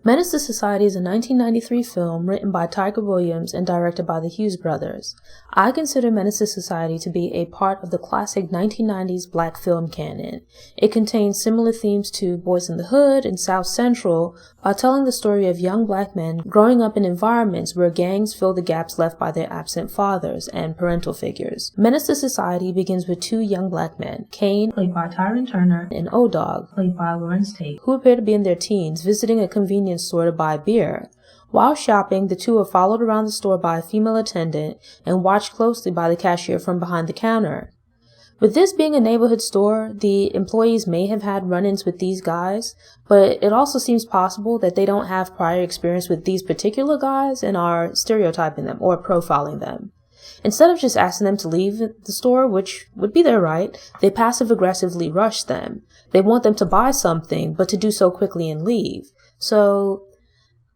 Menace II Society is a 1993 film written by Tiger Williams and directed by the Hughes Brothers. I consider Menace II Society to be a part of the classic 1990s black film canon. It contains similar themes to Boys in the Hood and South Central while telling the story of young black men growing up in environments where gangs fill the gaps left by their absent fathers and parental figures. Menace II Society begins with two young black men, Cain, played by Tyron Turner, and O-Dog, played by Lawrence Tate, who appear to be in their teens, visiting a convenience store to buy beer. While shopping, the two are followed around the store by a female attendant and watched closely by the cashier from behind the counter. With this being a neighborhood store, the employees may have had run-ins with these guys, but it also seems possible that they don't have prior experience with these particular guys and are stereotyping them or profiling them. Instead of just asking them to leave the store, which would be their right, they passive-aggressively rush them. They want them to buy something, but to do so quickly and leave. So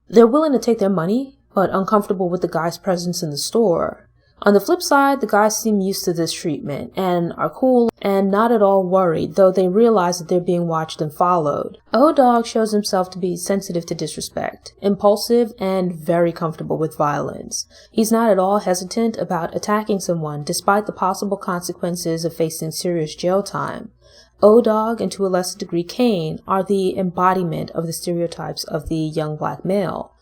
they're willing to take their money, but uncomfortable with the guy's presence in the store. On the flip side, the guys seem used to this treatment and are cool and not at all worried, though they realize that they're being watched and followed. O-Dog shows himself to be sensitive to disrespect, impulsive, and very comfortable with violence. He's not at all hesitant about attacking someone despite the possible consequences of facing serious jail time. O-Dog, and to a lesser degree Cain, are the embodiment of the stereotypes of the young black male.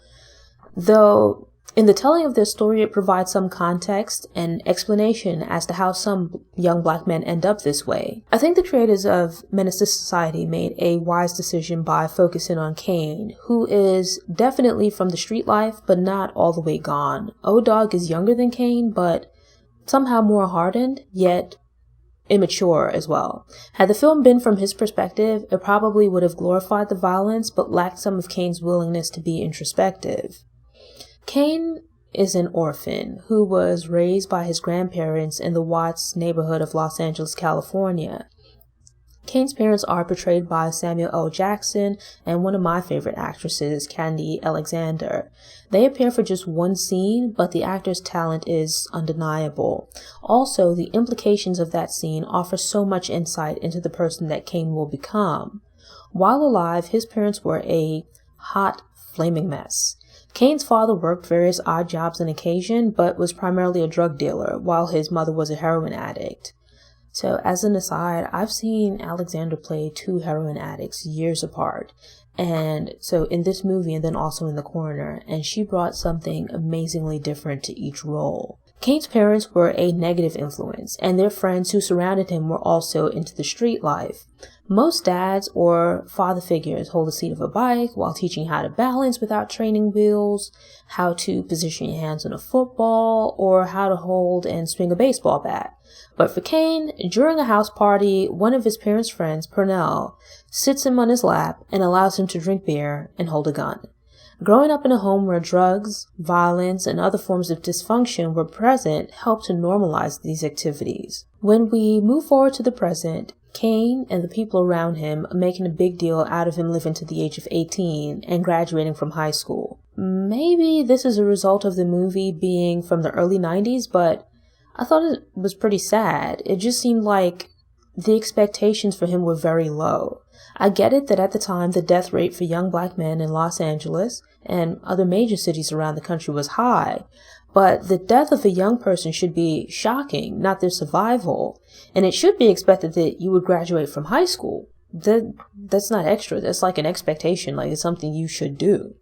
Though in the telling of their story, it provides some context and explanation as to how some young black men end up this way. I think the creators of Menace II Society made a wise decision by focusing on Cain, who is definitely from the street life, but not all the way gone. O-Dog is younger than Cain, but somehow more hardened, yet immature as well. Had the film been from his perspective, it probably would have glorified the violence, but lacked some of Cain's willingness to be introspective. Cain is an orphan who was raised by his grandparents in the Watts neighborhood of Los Angeles, California. Cain's parents are portrayed by Samuel L. Jackson and one of my favorite actresses, Candy Alexander. They appear for just one scene, but the actor's talent is undeniable. Also, the implications of that scene offer so much insight into the person that Cain will become. While alive, his parents were a hot, flaming mess. Cain's father worked various odd jobs on occasion, but was primarily a drug dealer, while his mother was a heroin addict. So as an aside, I've seen Alexander play two heroin addicts years apart. And so in this movie and then also in The Coroner, and she brought something amazingly different to each role. Cain's parents were a negative influence, and their friends who surrounded him were also into the street life. Most dads or father figures hold the seat of a bike while teaching how to balance without training wheels, how to position your hands on a football, or how to hold and swing a baseball bat. But for Cain, during a house party, one of his parents' friends, Purnell, sits him on his lap and allows him to drink beer and hold a gun. Growing up in a home where drugs, violence, and other forms of dysfunction were present helped to normalize these activities. When we move forward to the present, Cain and the people around him are making a big deal out of him living to the age of 18 and graduating from high school. Maybe this is a result of the movie being from the early 90s, but I thought it was pretty sad. It just seemed like the expectations for him were very low. I get it that at the time the death rate for young black men in Los Angeles and other major cities around the country was high, but the death of a young person should be shocking, not their survival. And it should be expected that you would graduate from high school. That's not extra. That's like an expectation, like it's something you should do.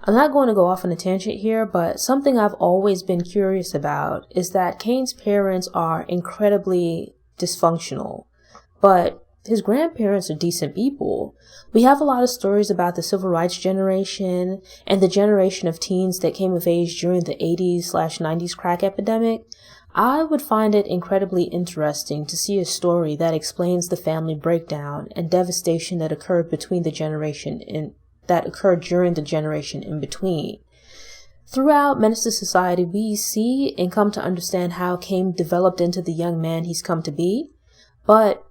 I'm not going to go off on a tangent here, but something I've always been curious about is that Cain's parents are incredibly dysfunctional, but his grandparents are decent people. We have a lot of stories about the civil rights generation and the generation of teens that came of age during the 80s/90s crack epidemic. I would find it incredibly interesting to see a story that explains the family breakdown and devastation that occurred during the generation in between. Throughout Menace II Society, we see and come to understand how Cain developed into the young man he's come to be, but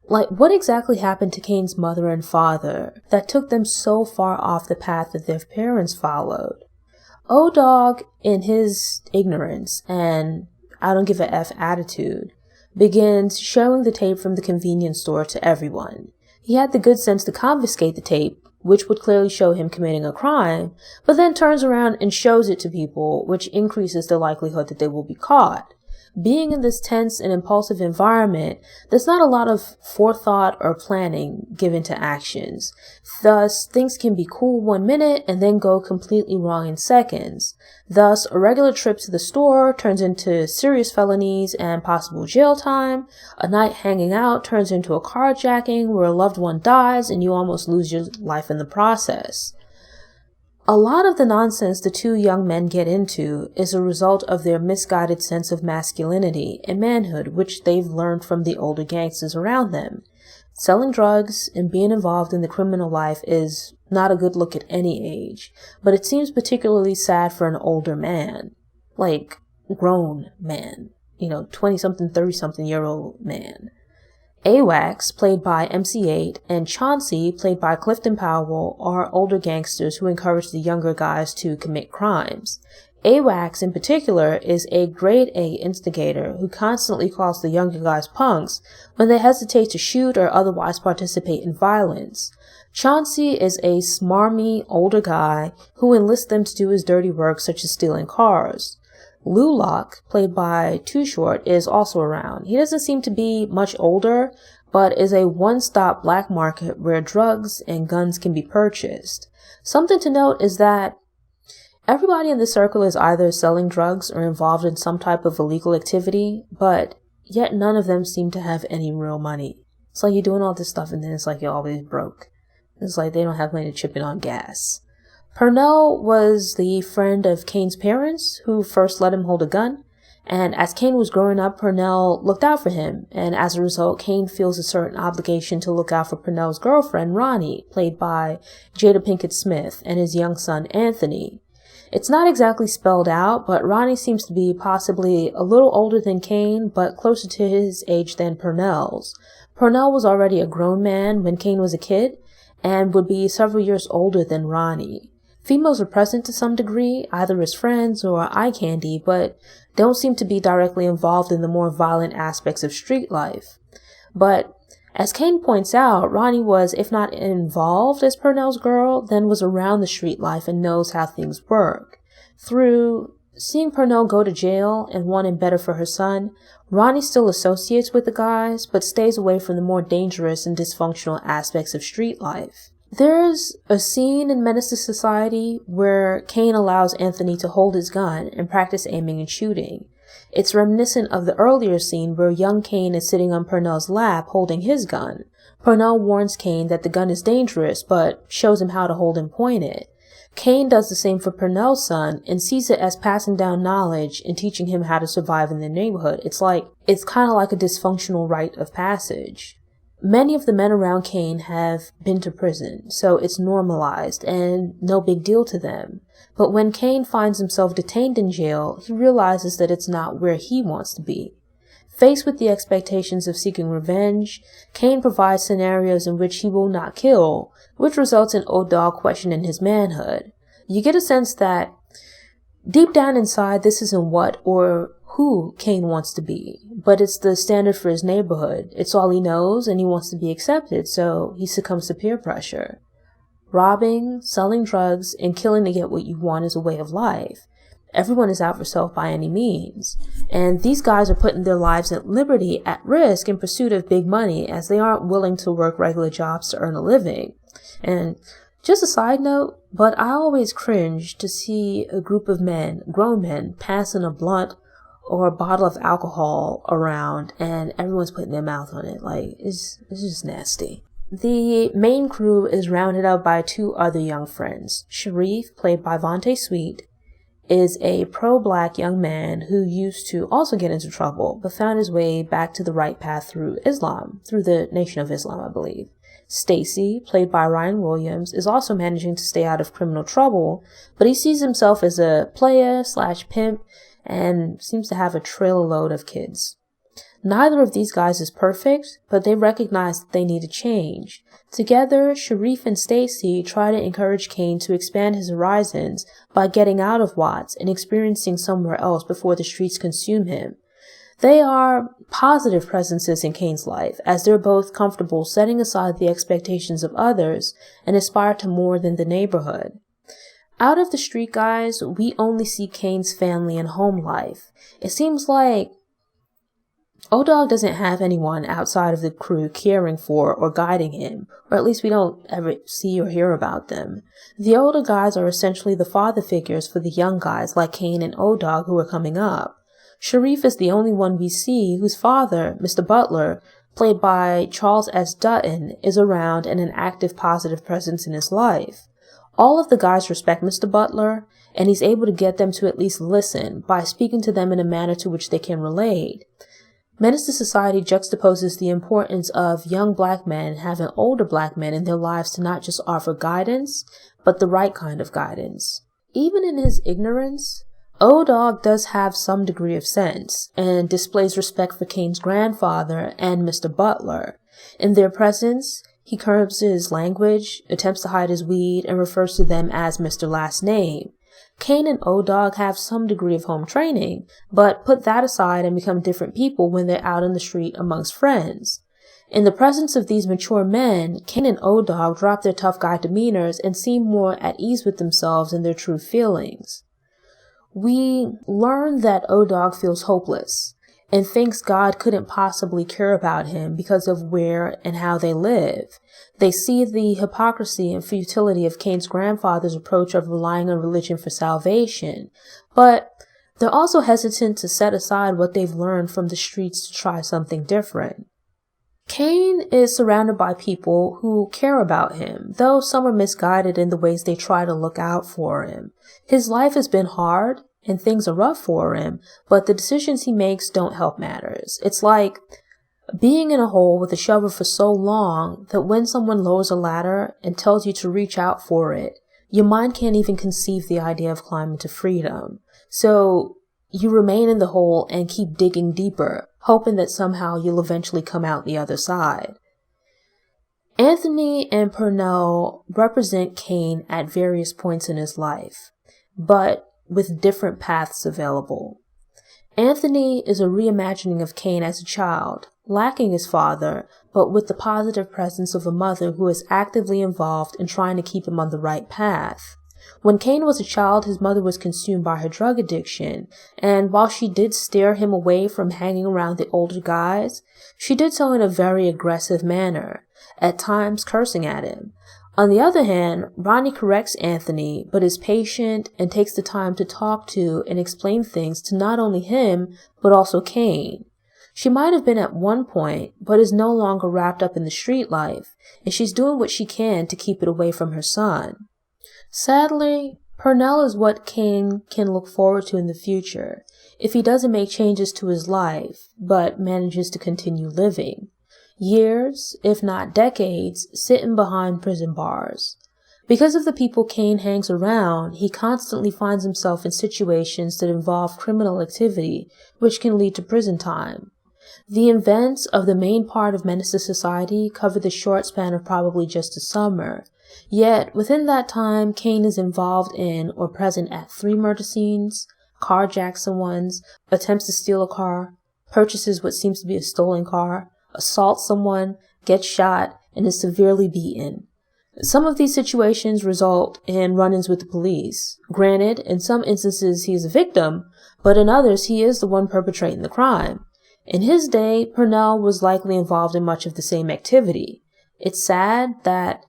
what exactly happened to Cain's mother and father that took them so far off the path that their parents followed? O-Dog, in his ignorance and I don't give a F attitude, begins showing the tape from the convenience store to everyone. He had the good sense to confiscate the tape which would clearly show him committing a crime, but then turns around and shows it to people, which increases the likelihood that they will be caught. Being in this tense and impulsive environment, there's not a lot of forethought or planning given to actions. Thus, things can be cool 1 minute and then go completely wrong in seconds. Thus, a regular trip to the store turns into serious felonies and possible jail time. A night hanging out turns into a carjacking where a loved one dies and you almost lose your life in the process. A lot of the nonsense the two young men get into is a result of their misguided sense of masculinity and manhood, which they've learned from the older gangsters around them. Selling drugs and being involved in the criminal life is not a good look at any age, but it seems particularly sad for an older man. Like, grown man. 20-something, 30-something-year-old man. AWACS, played by MC8, and Chauncey, played by Clifton Powell, are older gangsters who encourage the younger guys to commit crimes. AWACS, in particular, is a grade A instigator who constantly calls the younger guys punks when they hesitate to shoot or otherwise participate in violence. Chauncey is a smarmy, older guy who enlists them to do his dirty work, such as stealing cars. Lulock, played by Too Short, is also around. He doesn't seem to be much older, but is a one-stop black market where drugs and guns can be purchased. Something to note is that everybody in the circle is either selling drugs or involved in some type of illegal activity, but yet none of them seem to have any real money. It's like you're doing all this stuff and then it's like you're always broke. It's like they don't have money to chip in on gas. Purnell was the friend of Cain's parents, who first let him hold a gun, and as Cain was growing up, Purnell looked out for him, and as a result, Cain feels a certain obligation to look out for Purnell's girlfriend, Ronnie, played by Jada Pinkett Smith, and his young son, Anthony. It's not exactly spelled out, but Ronnie seems to be possibly a little older than Cain, but closer to his age than Purnell's. Purnell was already a grown man when Cain was a kid, and would be several years older than Ronnie. Females are present to some degree, either as friends or eye candy, but don't seem to be directly involved in the more violent aspects of street life. But, as Cain points out, Ronnie was, if not involved as Purnell's girl, then was around the street life and knows how things work. Through seeing Purnell go to jail and wanting better for her son, Ronnie still associates with the guys, but stays away from the more dangerous and dysfunctional aspects of street life. There's a scene in Menace II Society where Cain allows Anthony to hold his gun and practice aiming and shooting. It's reminiscent of the earlier scene where young Cain is sitting on Purnell's lap holding his gun. Purnell warns Cain that the gun is dangerous, but shows him how to hold and point it. Cain does the same for Purnell's son and sees it as passing down knowledge and teaching him how to survive in the neighborhood. It's kind of like a dysfunctional rite of passage. Many of the men around Cain have been to prison, so it's normalized and no big deal to them. But when Cain finds himself detained in jail, he realizes that it's not where he wants to be. Faced with the expectations of seeking revenge, Cain provides scenarios in which he will not kill, which results in Old Dog questioning his manhood. You get a sense that deep down inside, this isn't what or who Cain wants to be, but it's the standard for his neighborhood. It's all he knows, and he wants to be accepted, so he succumbs to peer pressure. Robbing, selling drugs, and killing to get what you want is a way of life. Everyone is out for self by any means, and these guys are putting their lives at liberty at risk in pursuit of big money, as they aren't willing to work regular jobs to earn a living. And just a side note, but I always cringe to see a group of men, grown men, passing a blunt or a bottle of alcohol around and everyone's putting their mouth on it. It's just nasty. The main crew is rounded up by two other young friends. Sharif, played by Vontae Sweet, is a pro-black young man who used to also get into trouble, but found his way back to the right path through Islam, through the Nation of Islam, I believe. Stacy, played by Ryan Williams, is also managing to stay out of criminal trouble, but he sees himself as a player/pimp and seems to have a trailer load of kids. Neither of these guys is perfect, but they recognize that they need to change. Together, Sharif and Stacy try to encourage Cain to expand his horizons by getting out of Watts and experiencing somewhere else before the streets consume him. They are positive presences in Cain's life, as they're both comfortable setting aside the expectations of others and aspire to more than the neighborhood. Out of the street guys, we only see Cain's family and home life. It seems like O-Dog doesn't have anyone outside of the crew caring for or guiding him, or at least we don't ever see or hear about them. The older guys are essentially the father figures for the young guys like Cain and O-Dog who are coming up. Sharif is the only one we see whose father, Mr. Butler, played by Charles S. Dutton, is around and an active positive presence in his life. All of the guys respect Mr. Butler, and he's able to get them to at least listen by speaking to them in a manner to which they can relate. Menace II Society juxtaposes the importance of young black men having older black men in their lives to not just offer guidance, but the right kind of guidance. Even in his ignorance, O-Dog does have some degree of sense and displays respect for Cain's grandfather and Mr. Butler. In their presence, he curbs his language, attempts to hide his weed, and refers to them as Mr. Last Name. Cain and O-Dog have some degree of home training, but put that aside and become different people when they're out in the street amongst friends. In the presence of these mature men, Cain and O-Dog drop their tough guy demeanors and seem more at ease with themselves and their true feelings. We learn that O-Dog feels hopeless and thinks God couldn't possibly care about him because of where and how they live. They see the hypocrisy and futility of Cain's grandfather's approach of relying on religion for salvation, but they're also hesitant to set aside what they've learned from the streets to try something different. Cain is surrounded by people who care about him, though some are misguided in the ways they try to look out for him. His life has been hard, and things are rough for him, but the decisions he makes don't help matters. It's like being in a hole with a shovel for so long that when someone lowers a ladder and tells you to reach out for it, your mind can't even conceive the idea of climbing to freedom. So you remain in the hole and keep digging deeper, hoping that somehow you'll eventually come out the other side. Anthony and Purnell represent Cain at various points in his life, but with different paths available. Anthony is a reimagining of Cain as a child, lacking his father, but with the positive presence of a mother who is actively involved in trying to keep him on the right path. When Cain was a child, his mother was consumed by her drug addiction, and while she did steer him away from hanging around the older guys, she did so in a very aggressive manner, at times cursing at him. On the other hand, Ronnie corrects Anthony, but is patient and takes the time to talk to and explain things to not only him, but also Cain. She might have been at one point, but is no longer wrapped up in the street life, and she's doing what she can to keep it away from her son. Sadly, Purnell is what Cain can look forward to in the future, if he doesn't make changes to his life, but manages to continue living. Years, if not decades, sitting behind prison bars. Because of the people Cain hangs around, he constantly finds himself in situations that involve criminal activity, which can lead to prison time. The events of the main part of Menace II Society cover the short span of probably just a summer. Yet, within that time, Cain is involved in or present at 3 murder scenes, carjacks someone's, attempts to steal a car, purchases what seems to be a stolen car, assaults someone, gets shot, and is severely beaten. Some of these situations result in run-ins with the police. Granted, in some instances he is a victim, but in others he is the one perpetrating the crime. In his day, Purnell was likely involved in much of the same activity. It's sad that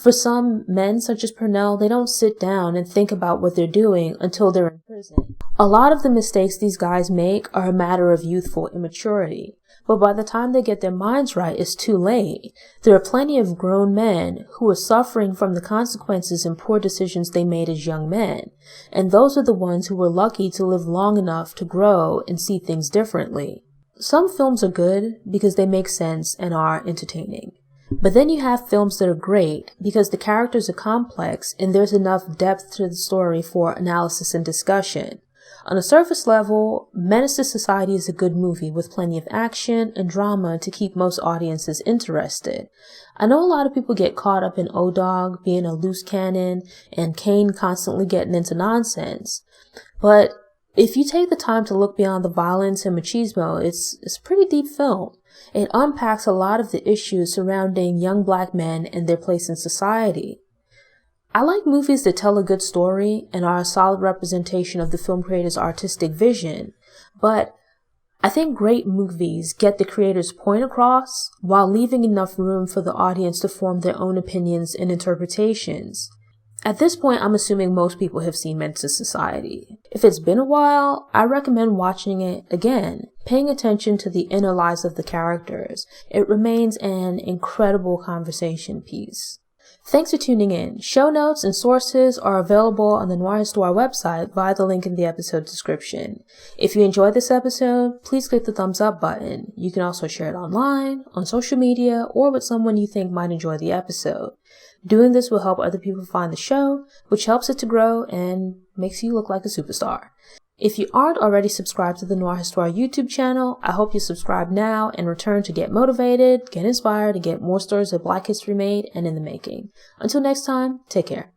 for some men such as Purnell, they don't sit down and think about what they're doing until they're in prison. A lot of the mistakes these guys make are a matter of youthful immaturity, but by the time they get their minds right, it's too late. There are plenty of grown men who are suffering from the consequences and poor decisions they made as young men, and those are the ones who were lucky to live long enough to grow and see things differently. Some films are good because they make sense and are entertaining. But then you have films that are great because the characters are complex and there's enough depth to the story for analysis and discussion. On a surface level, Menace II Society is a good movie with plenty of action and drama to keep most audiences interested. I know a lot of people get caught up in O-Dog being a loose cannon and Cain constantly getting into nonsense, but If you take the time to look beyond the violence and machismo, it's a pretty deep film. It unpacks a lot of the issues surrounding young black men and their place in society. I like movies that tell a good story and are a solid representation of the film creator's artistic vision, but I think great movies get the creator's point across while leaving enough room for the audience to form their own opinions and interpretations. At this point, I'm assuming most people have seen Menace II Society. If it's been a while, I recommend watching it again, paying attention to the inner lives of the characters. It remains an incredible conversation piece. Thanks for tuning in. Show notes and sources are available on the Noir Histoire website via the link in the episode description. If you enjoyed this episode, please click the thumbs up button. You can also share it online, on social media, or with someone you think might enjoy the episode. Doing this will help other people find the show, which helps it to grow and makes you look like a superstar. If you aren't already subscribed to the Noir Histoire YouTube channel, I hope you subscribe now and return to get motivated, get inspired, and get more stories of Black history made and in the making. Until next time, take care.